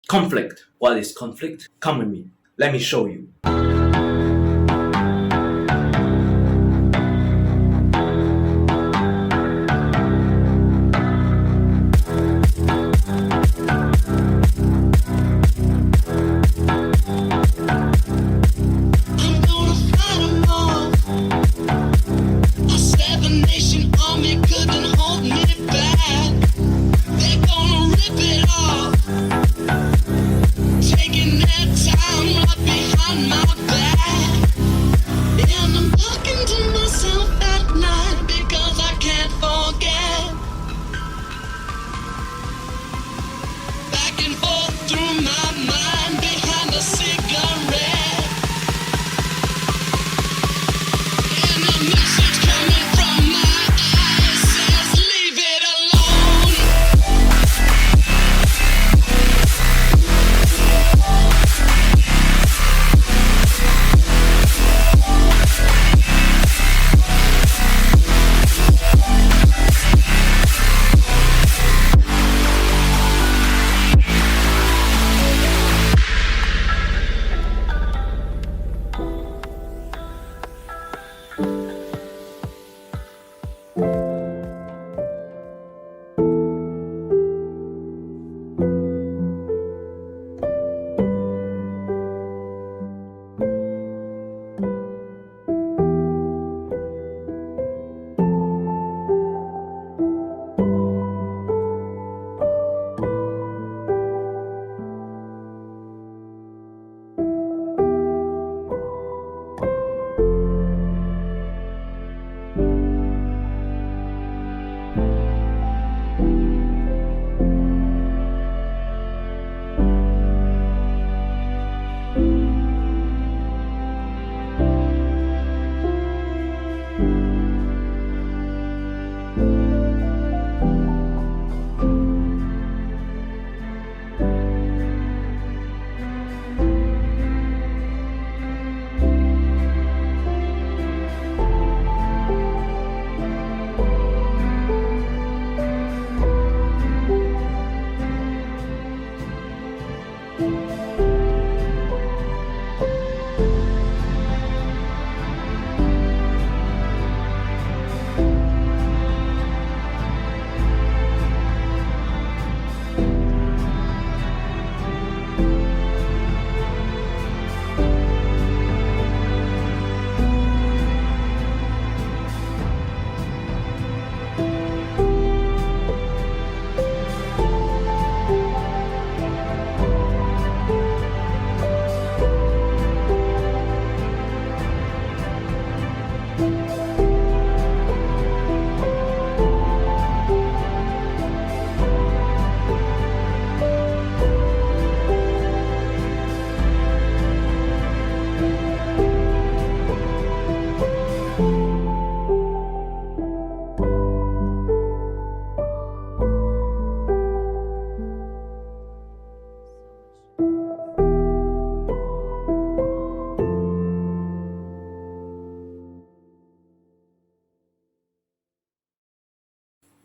Conflict. What is conflict? Come with me. Let me show you.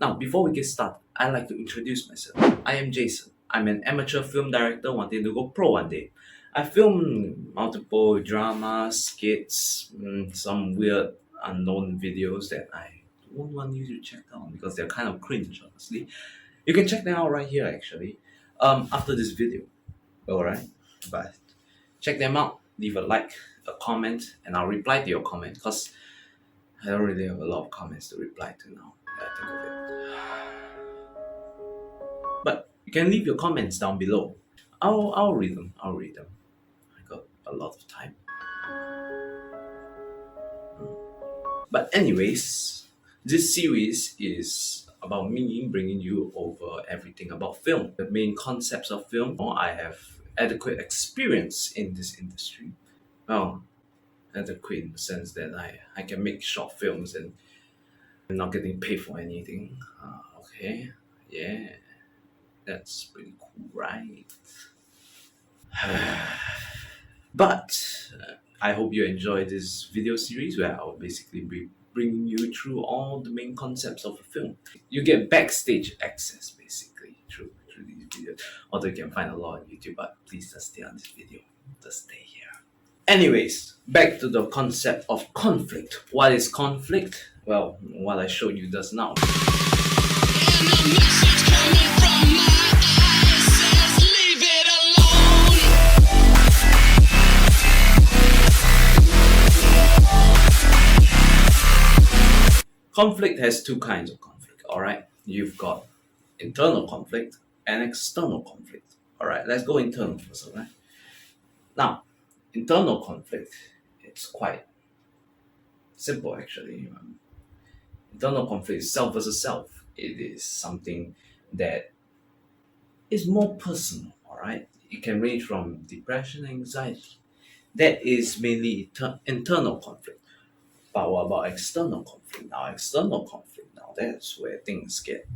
Now, before we get started, I'd like to introduce myself. I am Jason. I'm an amateur film director wanting to go pro one day. I filmed multiple dramas, skits, some weird unknown videos that I don't want you to check out because they're kind of cringe, honestly. You can check them out right here, actually, after this video. Alright? But check them out, leave a like, a comment, and I'll reply to your comment because I don't really have a lot of comments to reply to now that I think of it. But you can leave your comments down below. I'll read them. I'll read them. I got a lot of time. But anyways, this series is about me bringing you over everything about film, the main concepts of film. I have adequate experience in this industry. Well, adequate in the sense that I can make short films and I'm not getting paid for anything. Okay, yeah, that's pretty cool, right? But I hope you enjoy this video series where I'll basically be bringing you through all the main concepts of a film. You get backstage access basically through these videos. Although you can find a lot on YouTube, but please just stay on this video. Just stay here. Anyways, back to the concept of conflict. What is conflict? Well, what I showed you just now. Conflict has two kinds of conflict, alright? You've got internal conflict and external conflict. Alright, let's go internal first, alright? Now, internal conflict, it's quite simple actually. Internal conflict is self versus self. It is something that is more personal, alright? It can range from depression, anxiety. That is mainly internal conflict. But what about external conflict? Now that's where things get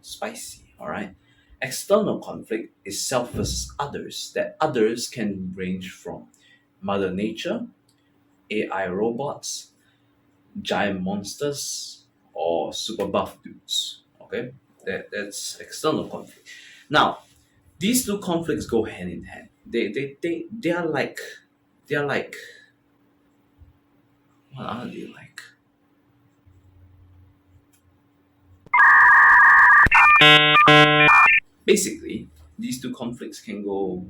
spicy, alright? External conflict is self versus others. That others can range from Mother Nature, AI robots, giant monsters, or super buff dudes. Okay? That's external conflict. Now, these two conflicts go hand in hand. They are like what are they like? Basically, these two conflicts can go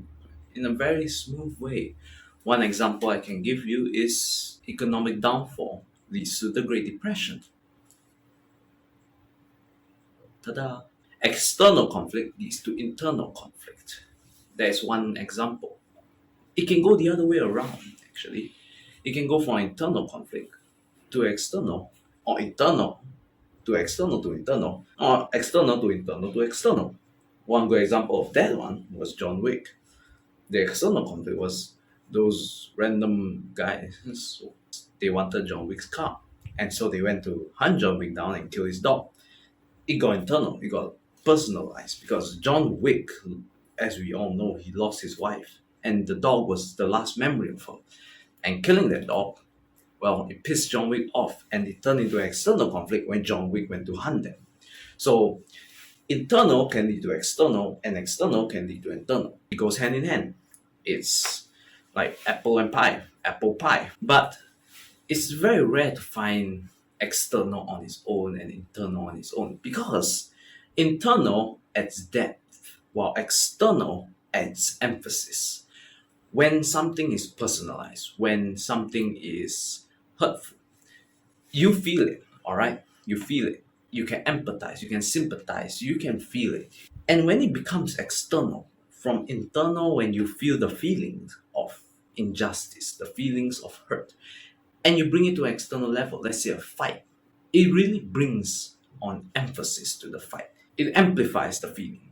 in a very smooth way. One example I can give you is economic downfall leads to the Great Depression. Ta-da! External conflict leads to internal conflict. There's one example. It can go the other way around, actually. It can go from internal conflict to external, or internal to external to internal, or external to internal to external. One good example of that one was John Wick. The external conflict was those random guys, they wanted John Wick's car. And so they went to hunt John Wick down and kill his dog. It got internal, it got personalized because John Wick, as we all know, he lost his wife. And the dog was the last memory of her. And killing that dog, well, it pissed John Wick off and it turned into an external conflict when John Wick went to hunt them. So internal can lead to external and external can lead to internal. It goes hand in hand. It's like apple and pie, apple pie. But it's very rare to find external on its own and internal on its own because internal adds depth while external adds emphasis. When something is personalized, when something is hurtful, you feel it, alright? You feel it. You can empathize, you can sympathize, you can feel it. And when it becomes external, from internal, when you feel the feelings of injustice, the feelings of hurt, and you bring it to an external level, let's say a fight, it really brings on emphasis to the fight. It amplifies the feeling.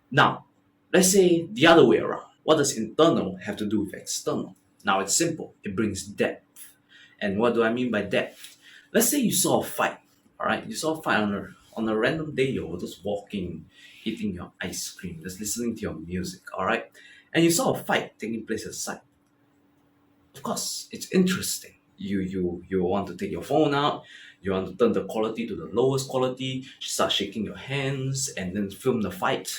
Now, let's say the other way around. What does internal have to do with external? Now it's simple. It brings depth. And what do I mean by depth? Let's say you saw a fight. Alright, you saw a fight on a random day. You were just walking, eating your ice cream, just listening to your music. Alright, and you saw a fight taking place outside. Of course, it's interesting. You want to take your phone out. You want to turn the quality to the lowest quality. Start shaking your hands and then film the fight.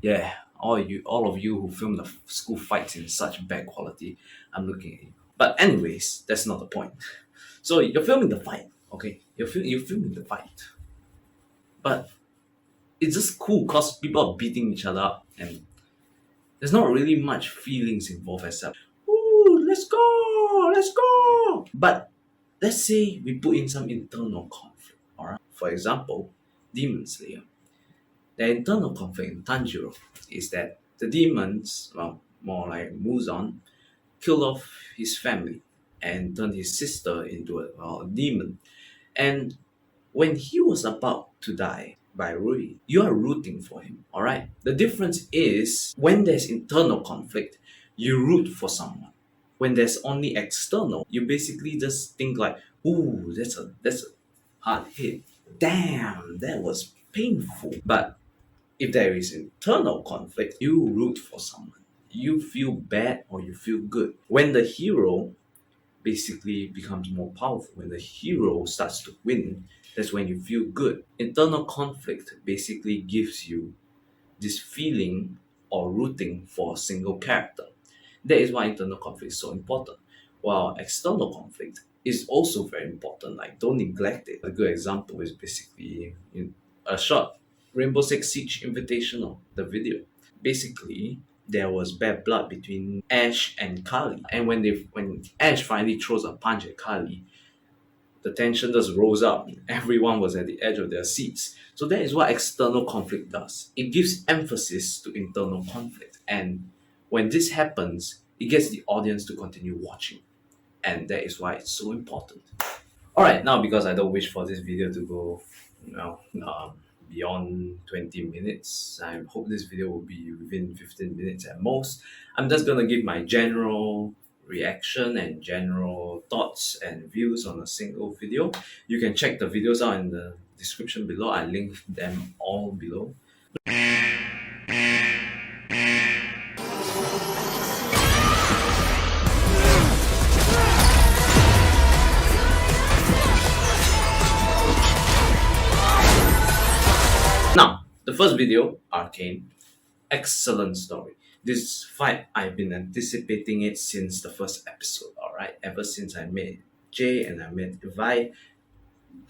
Yeah, all of you who film the school fights in such bad quality, I'm looking at you. But anyways, that's not the point. So you're filming the fight, okay? You're filming the fight. But it's just cool because people are beating each other up and there's not really much feelings involved except, ooh, let's go. But let's say we put in some internal conflict, alright? For example, Demon Slayer. The internal conflict in Tanjiro is that the demons, well, more like Muzan, killed off his family and turned his sister into a demon. And when he was about to die by Rui, you are rooting for him, alright? The difference is when there's internal conflict, you root for someone. When there's only external, you basically just think like, ooh, that's a hard hit. Damn, that was painful. But if there is internal conflict, you root for someone. You feel bad or you feel good. When the hero basically becomes more powerful, when the hero starts to win, that's when you feel good. Internal conflict basically gives you this feeling or rooting for a single character. That is why internal conflict is so important. While external conflict is also very important, like don't neglect it. A good example is basically in a short Rainbow Six Siege Invitational, the video. Basically, there was bad blood between Ash and Kali. And when Ash finally throws a punch at Kali, the tension just rose up. Everyone was at the edge of their seats. So that is what external conflict does. It gives emphasis to internal conflict. And when this happens, it gets the audience to continue watching. And that is why it's so important. Alright, now because I don't wish for this video to go beyond 20 minutes, I hope this video will be within 15 minutes at most. I'm just gonna give my general reaction and general thoughts and views on a single video. You can check the videos out in the description below. I link them all below. Now, the first video, Arcane, excellent story. This fight, I've been anticipating it since the first episode, alright? Ever since I met Jay and I met Vi,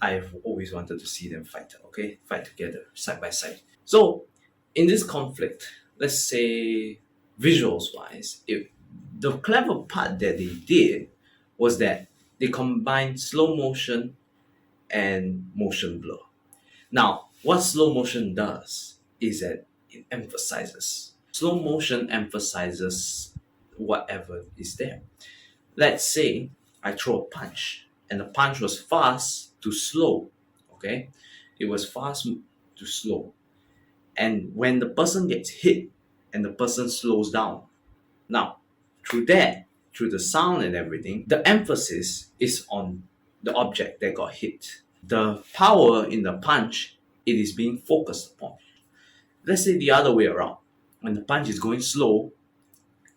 I've always wanted to see them fight, okay? Fight together, side by side. So, in this conflict, let's say visuals wise, the clever part that they did was that they combined slow motion and motion blur. Now, what slow motion does is that it emphasizes. Slow motion emphasizes whatever is there. Let's say I throw a punch and the punch was fast to slow, okay? It was fast to slow. And when the person gets hit and the person slows down, now, through the sound and everything, the emphasis is on the object that got hit. The power in the punch, it is being focused upon. Let's say the other way around. When the punch is going slow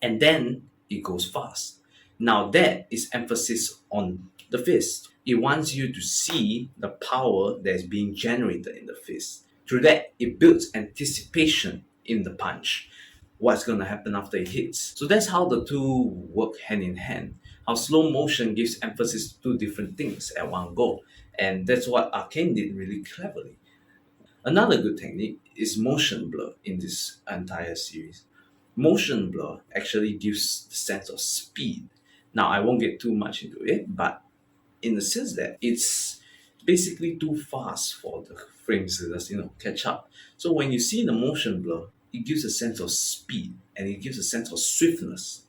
and then it goes fast. Now that is emphasis on the fist. It wants you to see the power that is being generated in the fist. Through that, it builds anticipation in the punch. What's going to happen after it hits. So that's how the two work hand in hand. How slow motion gives emphasis to two different things at one go. And that's what Arcane did really cleverly. Another good technique is motion blur in this entire series. Motion blur actually gives the sense of speed. Now, I won't get too much into it, but in the sense that it's basically too fast for the frames to just, catch up. So when you see the motion blur, it gives a sense of speed and it gives a sense of swiftness.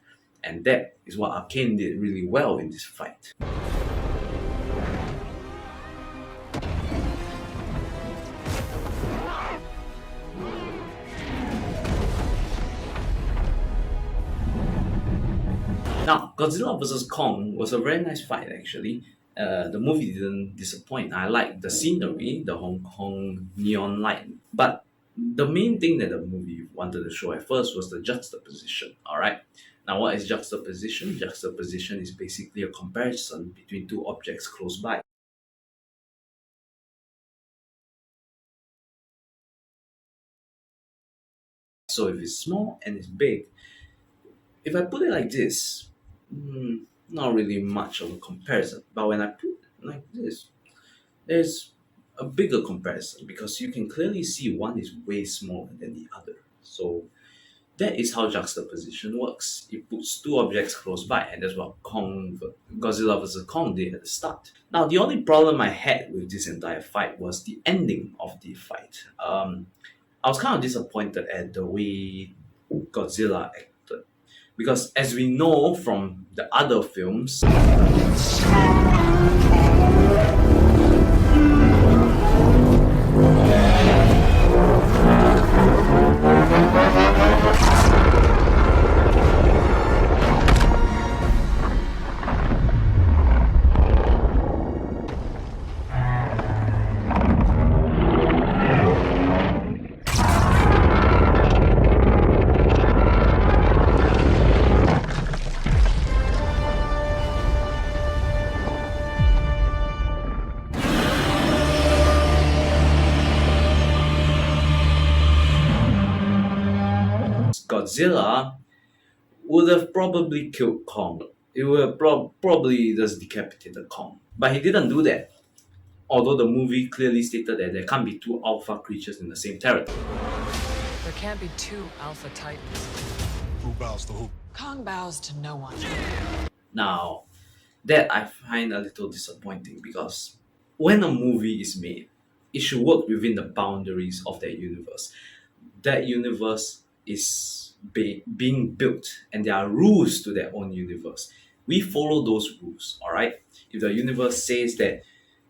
And that is what Arcane did really well in this fight. Now, Godzilla vs. Kong was a very nice fight actually. The movie didn't disappoint. I liked the scenery, the Hong Kong neon light. But the main thing that the movie wanted to show at first was the juxtaposition, alright? Now, what is juxtaposition? Juxtaposition is basically a comparison between two objects close by. So if it's small and it's big, if I put it like this, not really much of a comparison. But when I put it like this, there's a bigger comparison because you can clearly see one is way smaller than the other. So that is how juxtaposition works. It puts two objects close by, and that's what Godzilla vs. Kong did at the start. Now, the only problem I had with this entire fight was the ending of the fight. I was kind of disappointed at the way Godzilla acted. Because as we know from the other films, Godzilla would have probably killed Kong. It would have probably just decapitated Kong. But he didn't do that. Although the movie clearly stated that there can't be two alpha creatures in the same territory. There can't be two alpha titans. Who bows to who? Kong bows to no one. Now, that I find a little disappointing because when a movie is made, it should work within the boundaries of that universe. That universe is being built and there are rules to their own universe. We follow those rules, alright? If the universe says that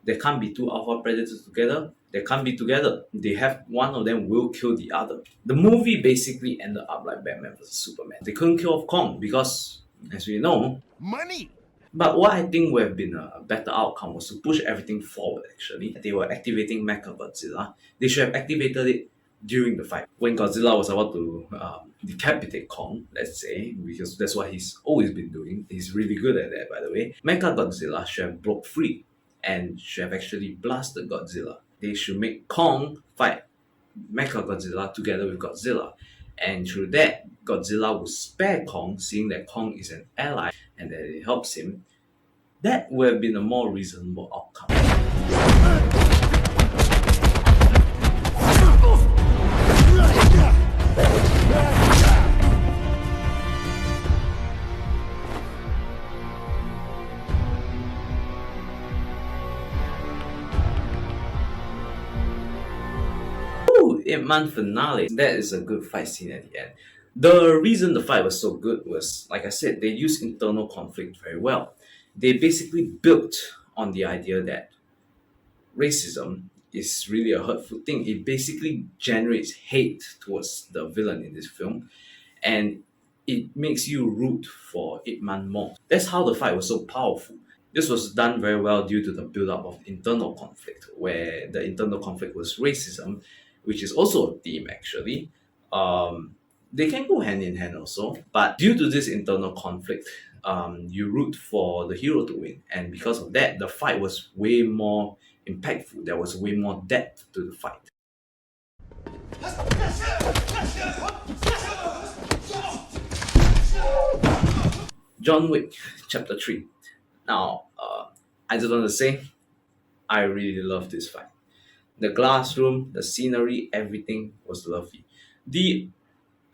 there can't be two alpha predators together, they can't be together. They have one of them will kill the other. The movie basically ended up like Batman vs Superman. They couldn't kill off Kong because, as we know, Money! but what I think would have been a better outcome was to push everything forward actually. They were activating Mechagodzilla. They should have activated it during the fight. When Godzilla was about to decapitate Kong, let's say, because that's what he's always been doing. He's really good at that, by the way. Mechagodzilla should have broke free and should have actually blasted Godzilla. They should make Kong fight Mechagodzilla together with Godzilla. And through that, Godzilla will spare Kong, seeing that Kong is an ally and that it helps him. That would have been a more reasonable outcome. Ooh, 8-month finale. That is a good fight scene at the end. The reason the fight was so good was, like I said, they used internal conflict very well. They basically built on the idea that racism is really a hurtful thing. It basically generates hate towards the villain in this film, and it makes you root for Ip Man more. That's how the fight was so powerful. This was done very well due to the build-up of internal conflict, where the internal conflict was racism, which is also a theme actually. They can go hand in hand also, but due to this internal conflict, you root for the hero to win, and because of that, the fight was way more impactful. There was way more depth to the fight. John Wick, Chapter 3. Now, I just want to say, I really love this fight. The glass room, the scenery, everything was lovely. The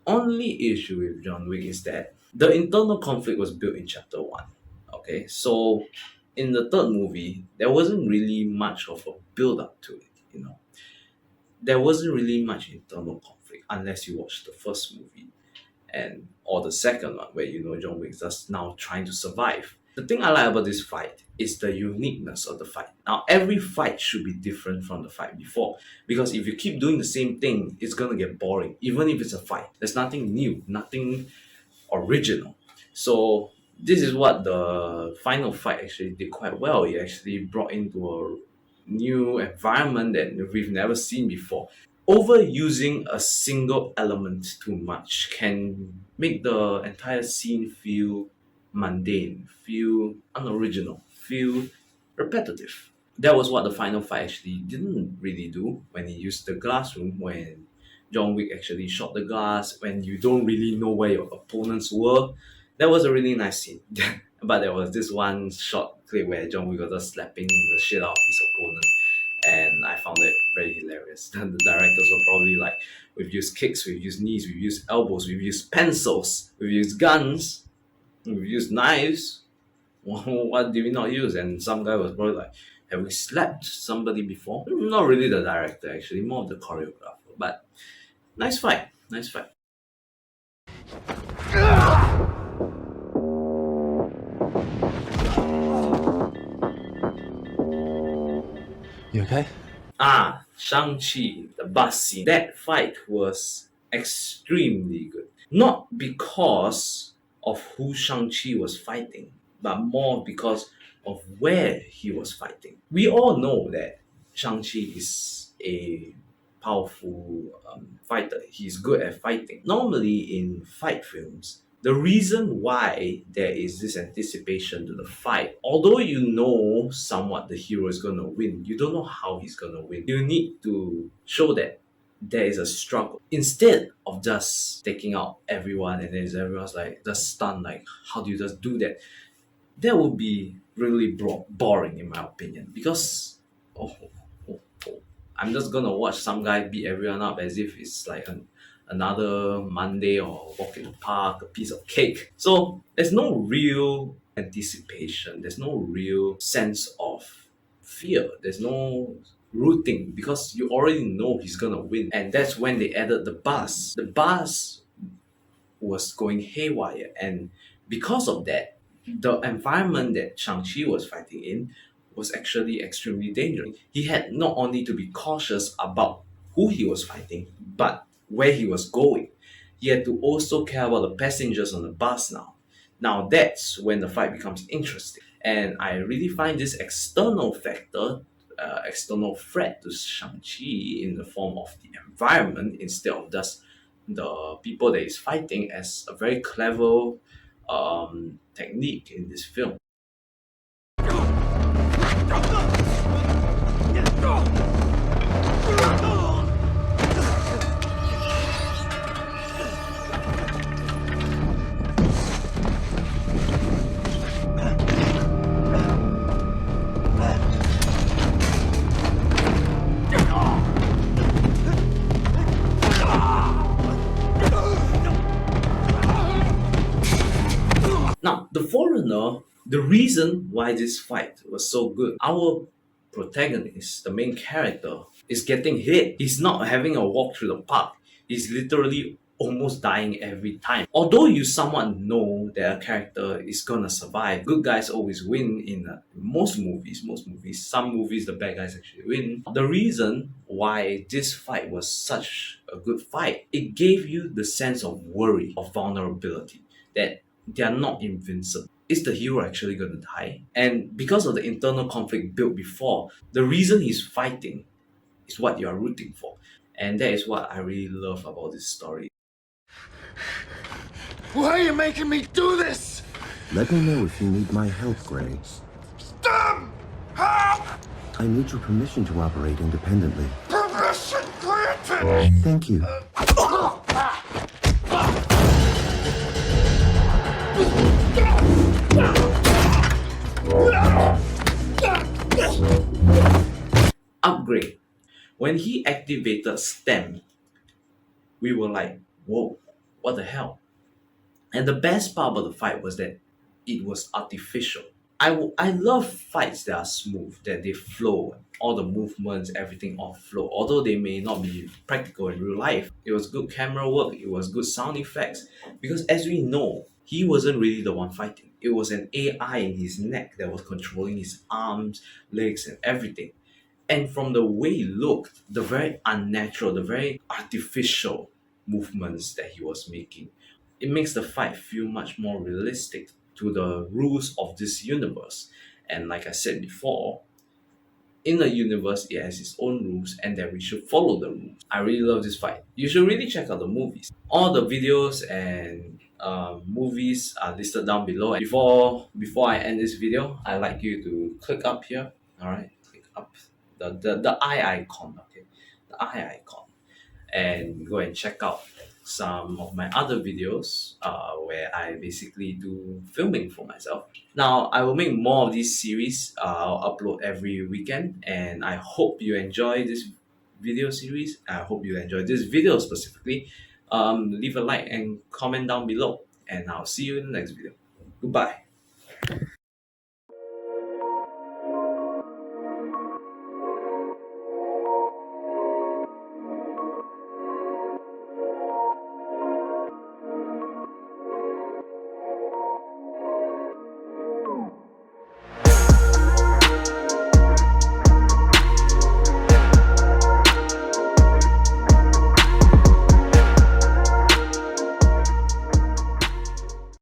only issue with John Wick is that the internal conflict was built in Chapter 1. Okay, so in the third movie, there wasn't really much of a build up to it, There wasn't really much internal conflict unless you watch the first movie or the second one where John Wick is just now trying to survive. The thing I like about this fight is the uniqueness of the fight. Now, every fight should be different from the fight before, because if you keep doing the same thing, it's gonna get boring, even if it's a fight. There's nothing new, nothing original. So this is what the final fight actually did quite well. It actually brought into a new environment that we've never seen before. Overusing a single element too much can make the entire scene feel mundane, feel unoriginal, feel repetitive. That was what the final fight actually didn't really do when he used the glass room, when John Wick actually shot the glass, when you don't really know where your opponents were. That was a really nice scene. But there was this one short clip where John Wick was just slapping the shit out of his opponent, and I found it very hilarious. The directors were probably like, we've used kicks, we've used knees, we've used elbows, we've used pencils, we've used guns, we've used knives. What did we not use? And some guy was probably like, have we slapped somebody before? Not really the director actually, more of the choreographer. But nice fight, nice fight. You okay? Shang-Chi, the bus scene. That fight was extremely good. Not because of who Shang-Chi was fighting, but more because of where he was fighting. We all know that Shang-Chi is a powerful fighter. He's good at fighting. Normally in fight films, the reason why there is this anticipation to the fight, although you know somewhat the hero is going to win, you don't know how he's going to win. You need to show that there is a struggle. Instead of just taking out everyone and then everyone's like just stunned, like how do you just do that? That would be really boring in my opinion because oh, oh, oh, I'm just gonna watch some guy beat everyone up as if it's like another Monday or walk in the park, a piece of cake. So there's no real anticipation, there's no real sense of fear, there's no rooting because you already know he's gonna win. And that's when they added the bus. The bus was going haywire, and because of that, the environment that Shang-Chi was fighting in was actually extremely dangerous. He had not only to be cautious about who he was fighting, but where he was going. He had to also care about the passengers on the bus now. Now that's when the fight becomes interesting. And I really find this external factor, external threat to Shang-Chi in the form of the environment instead of just the people that he's fighting as a very clever technique in this film. Now, the foreigner, the reason why this fight was so good, our protagonist, the main character, is getting hit. He's not having a walk through the park. He's literally almost dying every time. Although you somewhat know that a character is gonna survive, good guys always win in most movies. Most movies, some movies, the bad guys actually win. The reason why this fight was such a good fight, it gave you the sense of worry, of vulnerability, that they are not invincible. Is the hero actually going to die? And because of the internal conflict built before, the reason he's fighting is what you are rooting for. And that is what I really love about this story. Why are you making me do this? Let me know if you need my help, Gray. Stop! Help! I need your permission to operate independently. Permission granted! Thank you. Upgrade. When he activated STEM, we were like, whoa, what the hell? And the best part about the fight was that it was artificial. I love fights that are smooth, that they flow, all the movements, everything all flow. Although they may not be practical in real life, it was good camera work, it was good sound effects. Because as we know, he wasn't really the one fighting. It was an AI in his neck that was controlling his arms, legs, and everything. And from the way he looked, the very unnatural, the very artificial movements that he was making, it makes the fight feel much more realistic to the rules of this universe. And like I said before, in the universe, it has its own rules and that we should follow the rules. I really love this fight. You should really check out the movies. All the videos and movies are listed down below. And before I end this video, I'd like you to click up here. All right, click up the eye icon. Okay, the eye icon, and go and check out some of my other videos where I basically do filming for myself. Now, I will make more of these series. I'll upload every weekend, and I hope you enjoy this video series. I hope you enjoy this video specifically. Leave a like and comment down below, and I'll see you in the next video. Goodbye.